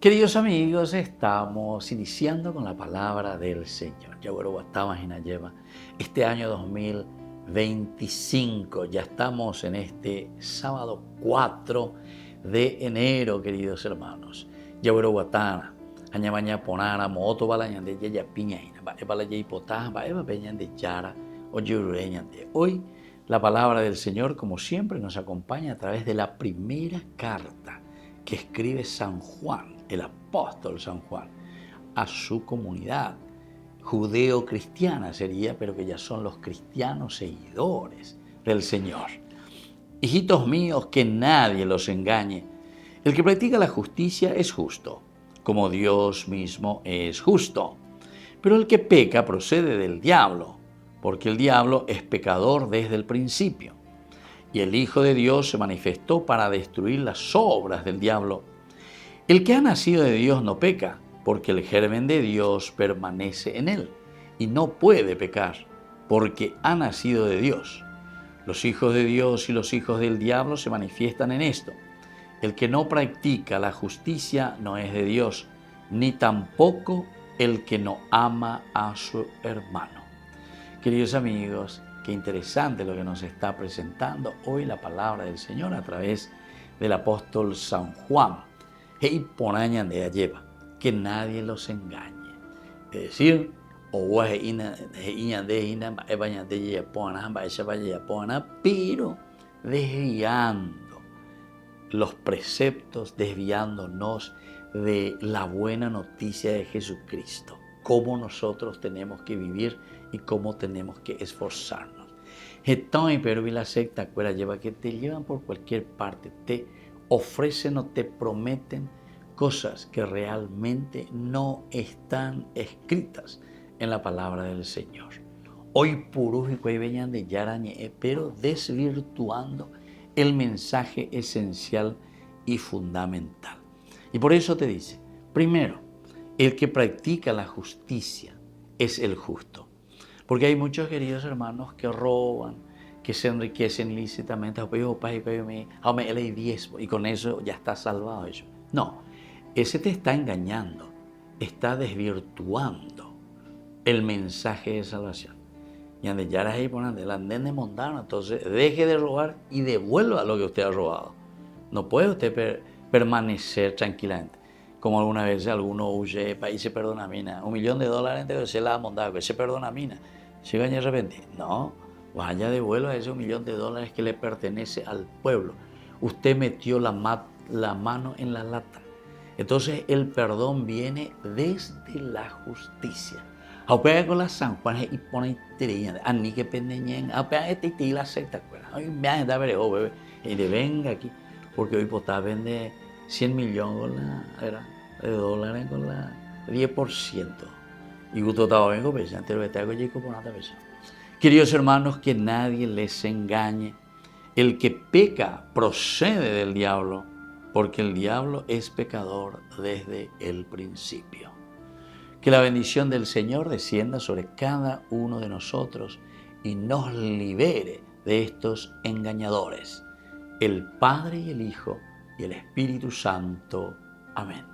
Queridos amigos, estamos iniciando con la palabra del Señor. Este año 2025, ya estamos en este sábado 4 de enero, queridos hermanos. Yaguaruguatana, Añamaña Ponara, Moto Balañan de Yaya Piñaina, Baebala Yipotá, Baeba Peñan de Yara, o Yurureñan de hoy. La palabra del Señor, como siempre, nos acompaña a través de la primera carta que escribe San Juan, el apóstol San Juan, a su comunidad judeo-cristiana sería, pero que ya son los cristianos seguidores del Señor. Hijitos míos, que nadie los engañe. El que practica la justicia es justo, como Dios mismo es justo. Pero el que peca procede del diablo, porque el diablo es pecador desde el principio. Y el Hijo de Dios se manifestó para destruir las obras del diablo. El que ha nacido de Dios no peca, porque el germen de Dios permanece en él, y no puede pecar, porque ha nacido de Dios. Los hijos de Dios y los hijos del diablo se manifiestan en esto. El que no practica la justicia no es de Dios, ni tampoco el que no ama a su hermano. Queridos amigos, qué interesante lo que nos está presentando hoy la palabra del Señor a través del apóstol San Juan. Hey, ponañan de alleva, que nadie los engañe. Es decir, pero desviando los preceptos, desviándonos de la buena noticia de Jesucristo, cómo nosotros tenemos que vivir y cómo tenemos que esforzarnos. Pero la secta lleva que te llevan por cualquier parte, te ofrecen o te prometen cosas que realmente no están escritas en la palabra del Señor. Hoy puros y venían de Yarañe, pero desvirtuando el mensaje esencial y fundamental. Y por eso te dice, primero, el que practica la justicia es el justo. Porque hay muchos queridos hermanos que roban, que se enriquecen ilícitamente, y con eso ya está salvado ellos. No, ese te está engañando, está desvirtuando el mensaje de salvación. Y entonces deje de robar y devuelva lo que usted ha robado. No puede usted permanecer tranquilamente. Como alguna vez alguno huye y se perdona mina. $1.000.000 entonces se la ha montado, que se perdona mina. Se gaña de repente. No, vaya devuelva ese $1.000.000 que le pertenece al pueblo. Usted metió la mano en la lata. Entonces el perdón viene desde la justicia. Aupea con la San Juan y pone tirilla, ani que pendeñen, aupea este y la secta cuera. Ay, me ha da vereo, bebé, y de venga aquí, porque hoy potá vende 100 millones de dólares con la 10%. Y gusto estaba vengo pensando, pero te hago chico por nada pensando. Queridos hermanos, que nadie les engañe. El que peca procede del diablo, porque el diablo es pecador desde el principio. Que la bendición del Señor descienda sobre cada uno de nosotros y nos libere de estos engañadores. El Padre y el Hijo y el Espíritu Santo. Amén.